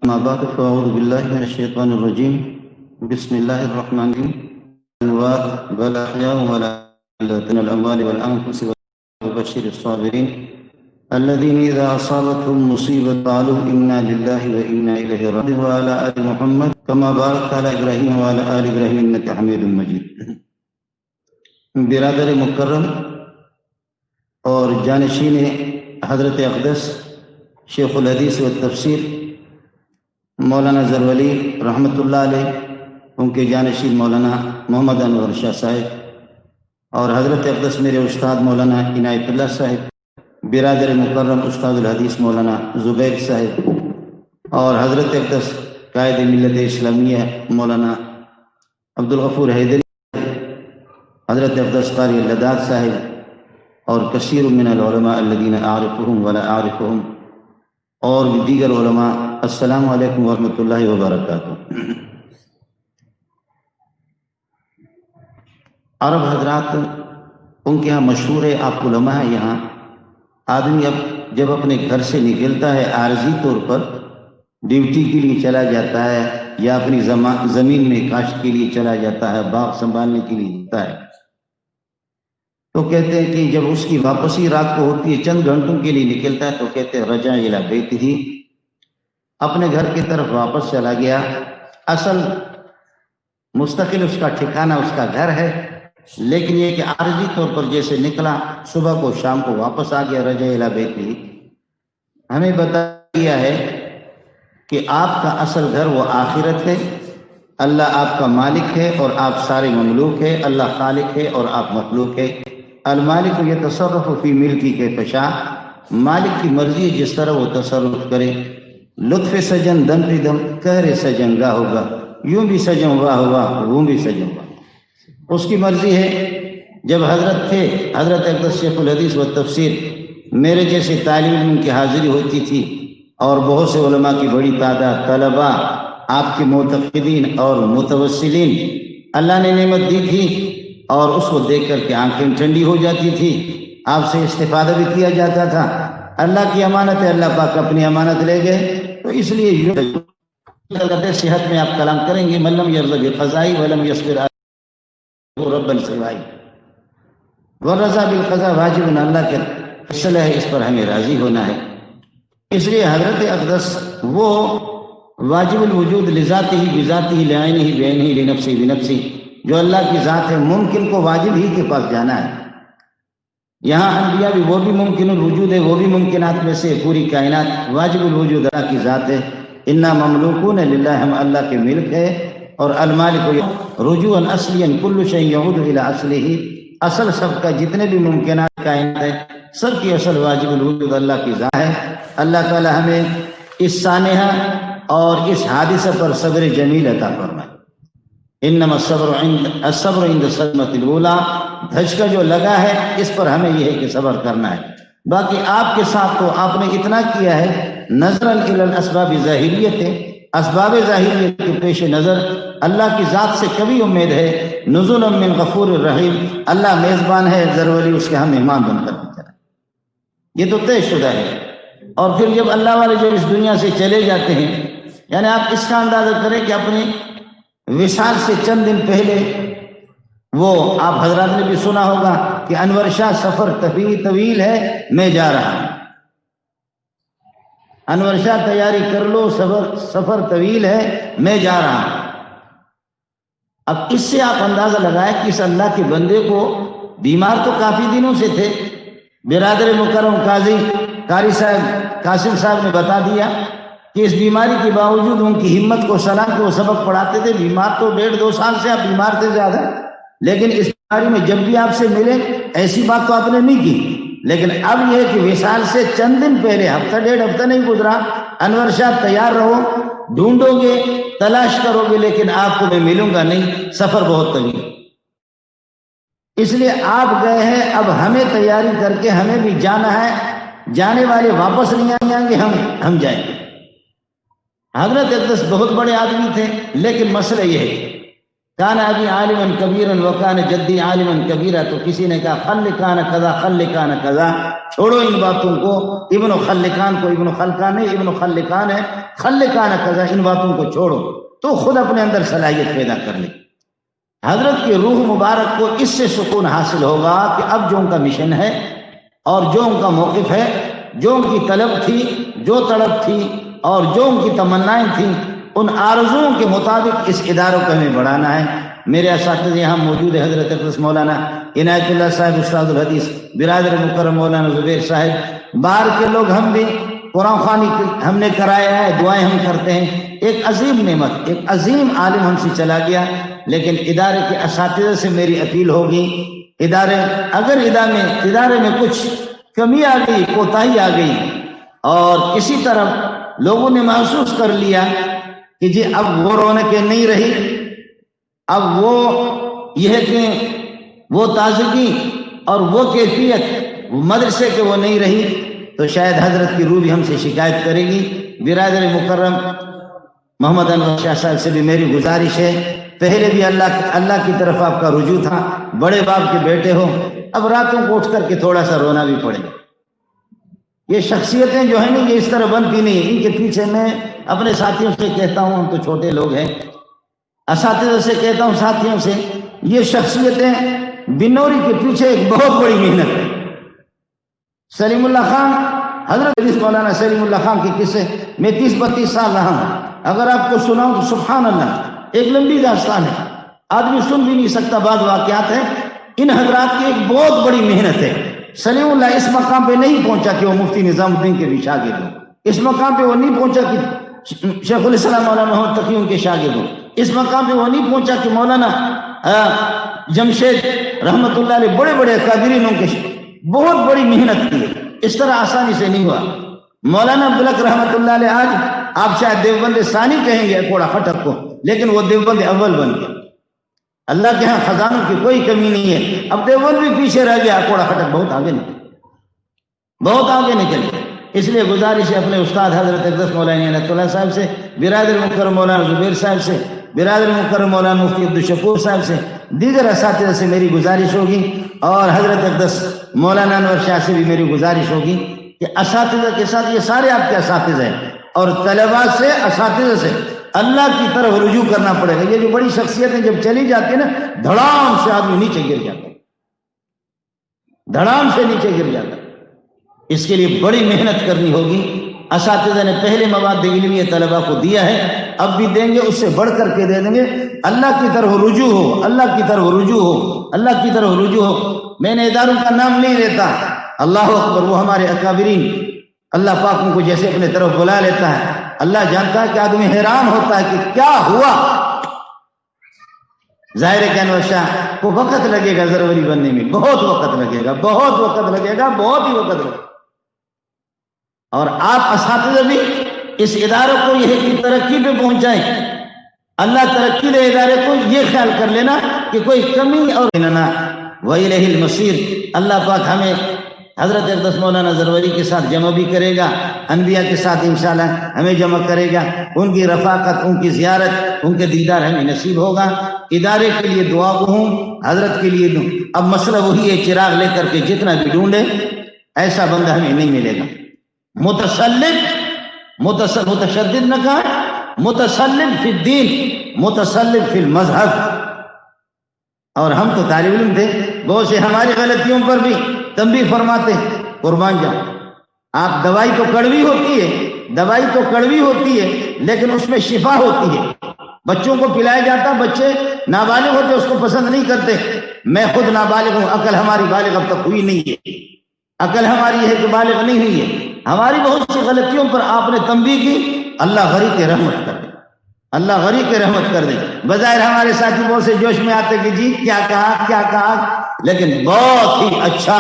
أما بعد فأعوذ بالله من الشيطان الرجيم بسم الله الرحمن الرحيم الوات بل أحياء ولا من الأموال والأنفس وبشر الصابرين الذين إذا أصابتهم مصيبة قالوا إنا لله وإنا إليه راجعون وعلى آل محمد كما باركت على إبراهيم وعلى آل إبراهيم إنك حميد مجيد. برادر مکرم اور جانشین حضرت اقدس شیخ الحدیث و تفسیر مولانا زر ولی رحمۃ اللہ علیہ، ان کے جانشین مولانا محمد انور شاہ صاحب اور حضرت اقدس میرے استاد مولانا عنایت اللہ صاحب، برادر مکرم استاد الحدیث مولانا زبیر صاحب اور حضرت اقدس قائد ملت اسلامیہ مولانا عبدالغفور حیدری، حضرت اقدس قاری لداد صاحب اور کثیر من العلماء الذین اعرفهم ولا اعرفهم اور دیگر علماء، السلام علیکم ورحمۃ اللہ وبرکاتہ. عرب حضرات ان کے یہاں مشہور ہے، آپ علماء ہیں یہاں، آدمی جب اپنے گھر سے نکلتا ہے عارضی طور پر ڈیوٹی کے لیے چلا جاتا ہے یا اپنی زمین میں کاشت کے لیے چلا جاتا ہے، باغ سنبھالنے کے لیے جاتا ہے، تو کہتے ہیں کہ جب اس کی واپسی رات کو ہوتی ہے، چند گھنٹوں کے لیے نکلتا ہے، تو کہتے ہیں رجع الی بیتہ، اپنے گھر کی طرف واپس چلا گیا. اصل مستقل اس کا ٹھکانہ اس کا گھر ہے، لیکن یہ کہ عارضی طور پر جیسے نکلا صبح کو شام کو واپس آ گیا رجع الی بیتہ. ہمیں بتا دیا ہے کہ آپ کا اصل گھر وہ آخرت ہے، اللہ آپ کا مالک ہے اور آپ سارے مملوک ہے، اللہ خالق ہے اور آپ مخلوق ہے. المالک یتصرف فی ملکی کیف شاء، مالک کی مرضی جس طرح وہ تصرف کرے. لطف سجن دم پہ دم، کہر سجن گاہ ہوگا، یوں بھی سجن واہ واہ وہ بھی سجن واہ، اس کی مرضی ہے. جب حضرت تھے، حضرت اقدس شیخ الحدیث و تفسیر، میرے جیسے طالب علم کی حاضری ہوتی تھی اور بہت سے علماء کی بڑی تعداد، طلباء، آپ کے معتقدین اور متوسلین، اللہ نے نعمت دی تھی اور اس کو دیکھ کر کے آنکھیں ٹھنڈی ہو جاتی تھی. آپ سے استفادہ بھی کیا جاتا تھا. اللہ کی امانت ہے، اللہ پاک اپنی امانت لے گئے، تو اس لیے صحت میں آپ کلام کریں گے. من لم یرضى بالقضاء ولم يصبر ربا سوائی والرضا بالقضاء واجب، اللہ کے فیصلہ ہے، اس پر ہمیں راضی ہونا ہے. اس لیے حضرت اقدس وہ واجب الوجود لذاتہ بذاتہ لعینہ بعینہ لنفسہ بنفسہ، جو اللہ کی ذات ہے، ممکن کو واجب ہی کے پاس جانا ہے. یہاں انبیاء بھی وہ بھی ممکن الوجود ہے، وہ بھی ممکنات میں سے پوری کائنات واجب الوجود اللہ کی ذات ہے. انا مملوکون للہ، ہم اللہ کے ملک ہے. اور المالک رجوعا اصلیا کل شیء یعود الی اصلہ، اصل سب کا جتنے بھی ممکنات کائنات ہے سب کی اصل واجب الوجود اللہ کی ذات ہے. اللہ تعالی ہمیں اس سانحہ اور اس حادثہ پر صبر جمیل عطا فرمائے. انما الصبر عند الصدمۃ الاولی، دھچکا جو لگا ہے اس پر ہمیں یہ ہے کہ صبر کرنا ہے. باقی آپ کے ساتھ تو آپ نے اتنا کیا ہے، نظرا الی الاسباب ظاہریت، اسباب ظاہریت کے پیش نظر اللہ کی ذات سے کبھی امید ہے. نزلا من غفور الرحیم، اللہ میزبان ہے، ضروری اس کے ہم مہمان بن کر چلے، یہ تو طے شدہ ہے. اور پھر جب اللہ والے جو اس دنیا سے چلے جاتے ہیں، یعنی آپ اس کا اندازہ کریں کہ اپنے وصال سے چند دن پہلے وہ آپ حضرات نے بھی سنا ہوگا کہ انور شاہ سفر طویل ہے میں جا رہا ہوں. انور شاہ تیاری کر لو، سفر طویل ہے میں جا رہا ہوں. اب اس سے آپ اندازہ لگائیں کہ اس اللہ کے بندے کو بیمار تو کافی دنوں سے تھے. برادر مکرم قاری صاحب قاسم صاحب نے بتا دیا کہ اس بیماری کے باوجود ان کی ہمت کو سلام کے وہ سبق پڑھاتے تھے. بیمار تو 1.5-2 سال سے آپ بیمار تھے زیادہ، لیکن اس بیماری میں جب بھی آپ سے ملے ایسی بات تو آپ نے نہیں کی. لیکن اب یہ کہ وصال سے چند دن پہلے، ہفتہ 1.5 ہفتہ نہیں گزرا، انور شاہ تیار رہو، ڈھونڈو گے، تلاش کرو گے، لیکن آپ کو میں ملوں گا نہیں، سفر بہت طویل. اس لیے آپ گئے ہیں، اب ہمیں تیاری کر کے ہمیں بھی جانا ہے. جانے والے واپس نہیں آئیں گے، ہم جائیں گے. حضرت اقدس بہت بڑے آدمی تھے، لیکن مسئلہ یہ ہے، کان ابی عالما کبیرا وکان جدی عالما کبیرا، تو کسی نے کہا خلقان کذا خلقان کذا، چھوڑو ان باتوں کو. ابن خلقان کو ابن خلقان نہیں، ابن خلقان ہے، خلقانہ کذا، ان باتوں کو چھوڑو، تو خود اپنے اندر صلاحیت پیدا کر لے۔ حضرت کی روح مبارک کو اس سے سکون حاصل ہوگا کہ اب جو ان کا مشن ہے اور جو ان کا موقف ہے، جو ان کی طلب تھی، جو طلب تھی اور جو ان کی تمنائیں تھیں، ان آرزوؤں کے مطابق اس اداروں کو ہمیں بڑھانا ہے۔ میرے اساتذہ یہاں موجود ہے، حضرت اقدس مولانا عنایت اللہ صاحب استاد الحدیث، برادر مکرم مولانا زبیر صاحب، باہر کے لوگ، ہم بھی قرآن خوانی ہم نے کرایا ہے، دعائیں ہم کرتے ہیں۔ ایک عظیم نعمت، ایک عظیم عالم ہم سے چلا گیا، لیکن ادارے کے اساتذہ سے میری اپیل ہوگی، اگر ادارے میں کچھ کمی آ گئی، کوتاہی آ گئی اور کسی طرح لوگوں نے محسوس کر لیا کہ جی اب وہ رونقیں نہیں رہی، اب وہ یہ ہے کہ وہ تازگی اور وہ کیفیت مدرسے کے وہ نہیں رہی، تو شاید حضرت کی روح بھی ہم سے شکایت کرے گی۔ برادر مکرم محمد انور شاہ صاحب سے بھی میری گزارش ہے، پہلے بھی اللہ کی طرف آپ کا رجوع تھا، بڑے باپ کے بیٹے ہو، اب راتوں کو اٹھ کر کے تھوڑا سا رونا بھی پڑے۔ یہ شخصیتیں جو ہیں نا، یہ اس طرح بنتی نہیں، ان کے پیچھے میں اپنے ساتھیوں سے کہتا ہوں، ہم تو چھوٹے لوگ ہیں، اساتذہ سے کہتا ہوں، ساتھیوں سے، یہ شخصیتیں بنوری کے پیچھے ایک بہت بڑی محنت ہے۔ سلیم اللہ خان، حضرت مولانا سلیم اللہ خان کے قصے میں 30-32 سال رہا ہوں، اگر آپ کو سناؤں تو سبحان اللہ، ایک لمبی داستان ہے، آدمی سن بھی نہیں سکتا، بعض واقعات ہیں۔ ان حضرات کی ایک بہت بڑی محنت ہے۔ سلیم اللہ اس مقام پہ نہیں پہنچا کہ وہ مفتی نظام الدین کے بھی شاگرد ہوں، اس مقام پہ وہ نہیں پہنچا کہ شیخ الاسلام مولانا محمد تقی ان کے شاگرد ہوں، اس مقام پہ وہ نہیں پہنچا کہ مولانا جمشید رحمت اللہ علیہ بڑے بڑے اکابرین کے بہت بڑی محنت کی ہے، اس طرح آسانی سے نہیں ہوا۔ مولانا عبدالحق رحمت اللہ علیہ آج آپ شاید دیوبند ثانی کہیں گے کوڑا خٹک کو، لیکن وہ دیوبند اول بن گیا۔ اللہ کے ہاں خزانوں کی کوئی کمی نہیں ہے، اب دیوبند بھی پیچھے رہ گیا، کوڑا خٹک بہت آگے نکل گیا۔ اس لیے گزارش ہے اپنے استاد حضرت اقدس مولانا عنایت اللہ صاحب سے، برادر مکرم مولانا زبیر صاحب سے، برادر مکرم مولانا مفتی عبدالشکور صاحب سے، دیگر اساتذہ سے میری گزارش ہوگی، اور حضرت اقدس مولانا انور شاہ سے بھی میری گزارش ہوگی کہ اساتذہ کے ساتھ، یہ سارے آپ کے اساتذہ ہیں، اور طلباء سے، اساتذہ سے اللہ کی طرف رجوع کرنا پڑے گا۔ یہ جو بڑی شخصیتیں جب چلی جاتی ہیں نا، دھڑام سے آدمی نیچے گر جاتا ہے، دھڑام سے نیچے گر جاتا ہے۔ اس کے لیے بڑی محنت کرنی ہوگی۔ اساتذہ نے پہلے مواد علمیہ طلباء کو دیا ہے، اب بھی دیں گے، اس سے بڑھ کر کے دے دیں گے۔ اللہ کی طرف رجوع ہو، اللہ کی طرف رجوع ہو، اللہ کی طرف رجوع ہو۔ میں نے اداروں کا نام نہیں لیتا، اللہ اکبر، وہ ہمارے اکابرین، اللہ پاک ان کو جیسے اپنے طرف بلا لیتا ہے، اللہ جانتا ہے کہ آدمی حیران ہوتا ہے کہ کیا ہوا۔ ظاہر ہے کہ انور شاہ کو وقت لگے گا ضروری بننے میں، بہت وقت لگے گا، بہت وقت لگے گا، بہت ہی وقت لگے گا۔ اور آپ اساتذہ بھی اس ادارے کو یہ کی ترقی پہ پہنچائیں، اللہ ترقی دے ادارے کو، یہ خیال کر لینا کہ کوئی کمی اور نہ، وَإِلَيْهِ الْمَصِيرُ۔ اللہ پاک ہمیں حضرت اقدس مولانا زر ولی کے ساتھ جمع بھی کرے گا، انبیاء کے ساتھ انشاءاللہ ہمیں جمع کرے گا، ان کی رفاقت، ان کی زیارت، ان کے دیدار ہمیں نصیب ہوگا۔ ادارے کے لیے دعا ہوں، حضرت کے لیے دوں۔ اب مسئلہ وہی ہے، چراغ لے کر کے جتنا بھی ڈھونڈے ایسا بندہ ہمیں نہیں ملے گا۔ متشدد نہ کہا، متسلب فی الدین، متسلب فی المذہب۔ اور ہم تو طالب علم تھے، بہت سے ہماری غلطیوں پر بھی تنبیہ فرماتے، قربان جاؤ، آپ دوائی تو کڑوی ہوتی ہے، لیکن اس میں شفا ہوتی ہے۔ بچوں کو پلایا جاتا، بچے نابالغ ہوتے اس کو پسند نہیں کرتے۔ میں خود نابالغ ہوں، عقل ہماری بالغ اب تک ہوئی نہیں ہے، عقل ہماری یہ ہے کہ بالغ نہیں ہوئی ہے۔ ہماری بہت سی غلطیوں پر آپ نے تنبیہ کی، اللہ غریق رحمت کر دے، اللہ غریق رحمت کر دے۔ بظاہر ہمارے ساتھی بہت سے جوش میں آتے کہ جی کیا کہا، لیکن بہت ہی اچھا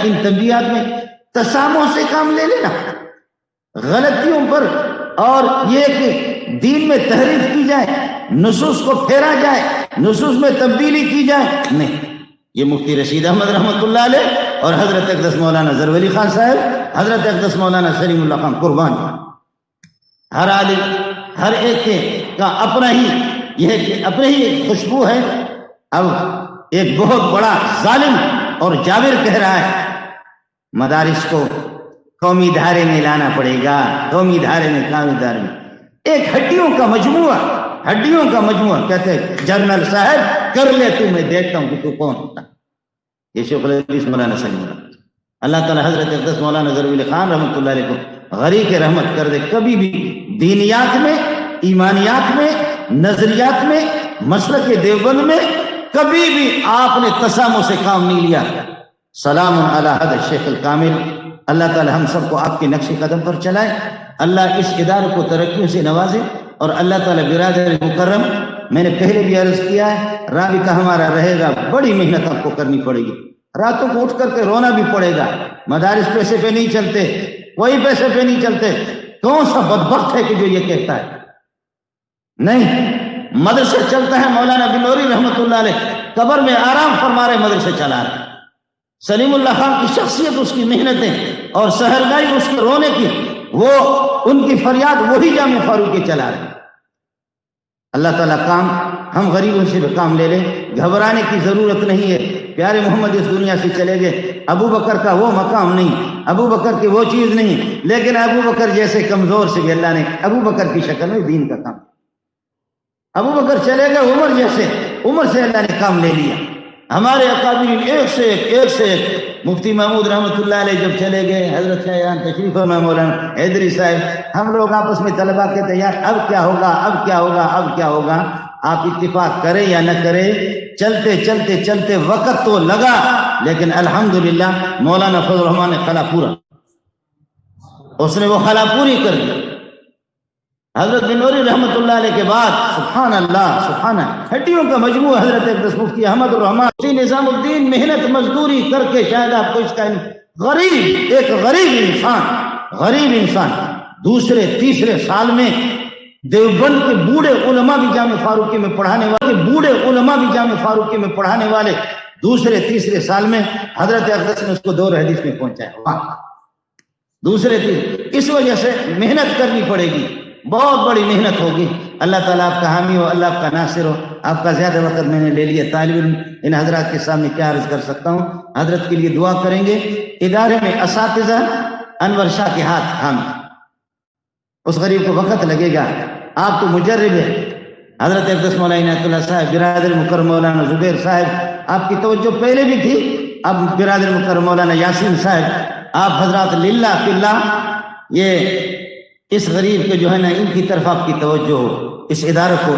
ان تنبیہات میں تسامح سے کام لے لینا، غلطیوں پر، اور یہ کہ دین میں تحریف کی جائے، نصوص کو پھیرا جائے، نصوص میں تبدیلی کی جائے، نہیں۔ یہ مفتی رشید احمد رحمت اللہ علیہ اور حضرت اقدس مولانا زر ولی خان صاحب، حضرت اقدس مولانا سلیم اللہ خان قربان، ہر عالم، ہر ایک کا اپنا ہی یہ ہے کہ اپنے ہی ایک خوشبو ہے۔ اب ایک بہت بڑا ظالم اور جابر کہہ رہا ہے، مدارس کو قومی دھارے میں لانا پڑے گا، قومی دھارے میں، قومی دھارے میں ایک ہڈیوں کا مجموعہ کہتے ہیں جنرل صاحب کر لے تو، میں دیکھتا ہوں کہ تو کون ہوتا. یہ شیخ الحدیث مولانا سلیم اللہ تعالیٰ حضرت اقدس مولانا ظہر علی خان رحمۃ اللہ علیہ کو غریق رحمت کر دے. کبھی بھی دینیات میں، ایمانیات میں، نظریات میں، مسلک دیوبند میں کبھی بھی آپ نے تسامح سے کام نہیں لیا. سلام علی حضرت الشیخ الکامل. اللہ تعالی ہم سب کو آپ کے نقش قدم پر چلائے. اللہ اس ادارے کو ترقیوں سے نوازے، اور اللہ تعالی برادر مکرم، میں نے پہلے بھی عرض کیا ہے، رابطہ ہمارا رہے گا، بڑی محنت آپ کو کرنی پڑے گی، راتوں کو اٹھ کر کے رونا بھی پڑے گا. مدارس پیسے پہ نہیں چلتے، کوئی پیسے پہ نہیں چلتے. کون سا بدبخت ہے کہ جو یہ کہتا ہے؟ نہیں، مدرسہ چلتا ہے. مولانا بنوری رحمۃ اللہ علیہ قبر میں آرام فرما رہے، مدرسے چلا رہے. سلیم اللہ خان کی شخصیت، اس کی محنتیں اور سحرگائی اس کے رونے کی، وہ ان کی فریاد وہی جامع فاروقی چلا رہے. اللہ تعالیٰ کام ہم غریبوں سے بھی کام لے لیں، گھبرانے کی ضرورت نہیں ہے. پیارے محمد اس دنیا سے چلے گئے، ابو بکر کا وہ مقام نہیں، ابو بکر کی وہ چیز نہیں، لیکن ابو بکر جیسے کمزور سے بھی اللہ نے ابو بکر کی شکل میں دین کا کام. ابو بکر چلے گئے عمر جیسے، عمر سے اللہ نے کام لے لیا. ہمارے اکابرین ایک سے ایک. مفتی محمود رحمۃ اللہ علیہ جب چلے گئے، حضرت شاہجہان تشریف فرما، مولانا حیدری صاحب، ہم لوگ آپس میں طلبا کہتے ہیں یار اب کیا ہوگا. آپ اتفاق کریں یا نہ کریں، چلتے وقت تو لگا، لیکن الحمدللہ مولانا فضل الرحمان نے خلا پورا، اس نے وہ خلا پوری کر دی. حضرت بنوری رحمۃ اللہ علیہ کے بعد سبحان اللہ ہڈیوں کا مجموعہ حضرت اقدس مفتی احمد الرحمان مفتی نظام الدین، محنت مزدوری کر کے شاید آپ کو اس کا غریب انسان دوسرے تیسرے سال میں دیوبند کے بوڑھے علماء بھی جامع فاروقی میں پڑھانے والے دوسرے تیسرے سال میں حضرت اقدس نے اس کو دور حدیث میں پہنچایا. دوسرے تیسرے، اس وجہ سے محنت کرنی پڑے گی، بہت بڑی محنت ہوگی. اللہ تعالیٰ آپ کا حامی ہو، اللہ آپ کا ناصر ہو. آپ کا زیادہ وقت میں نے لے لیا. طالب علم ان حضرات کے سامنے کیا عرض کر سکتا ہوں. حضرت کے لیے دعا کریں گے. ادارے میں اساتذہ انور شاہ کے ہاتھ تھام، اس غریب کو وقت لگے گا. آپ تو مجرب ہے. حضرت اقدس مولانا عنایت اللہ صاحب، برادر مکرم مولانا زبیر صاحب، آپ کی توجہ پہلے بھی تھی، اب برادر مکرم مولانا یاسین صاحب، آپ حضرات للہ فی اللہ، یہ اس غریب کے جو ہے نا ان کی طرف آپ کی توجہ ہو. اس ادارے کو،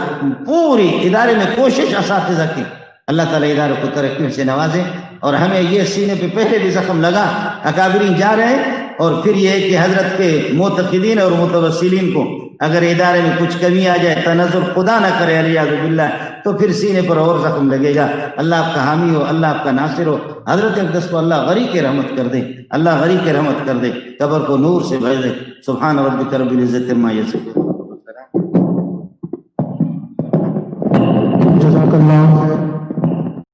پوری ادارے میں کوشش اساتذہ کی. اللہ تعالیٰ ادارے کو ترقیوں سے نوازے. اور ہمیں یہ سینے پہ پہلے بھی زخم لگا، اکابرین جا رہے ہیں، اور پھر یہ ہے کہ حضرت کے معتقدین اور متوسلین کو اگر ادارے میں کچھ کمی آ جائے، تنزل خدا نہ کرے علیہ باللہ، تو پھر سینے پر اور زخم لگے گا. اللہ آپ کا حامی ہو، اللہ آپ کا ناصر ہو. حضرت اقدس کو اللہ غریق رحمت کر دے، اللہ غریق رحمت کر دے، قبر کو نور سے بھر دے. سبحان ربک رب العزت عما یصفون. جزاک اللہ.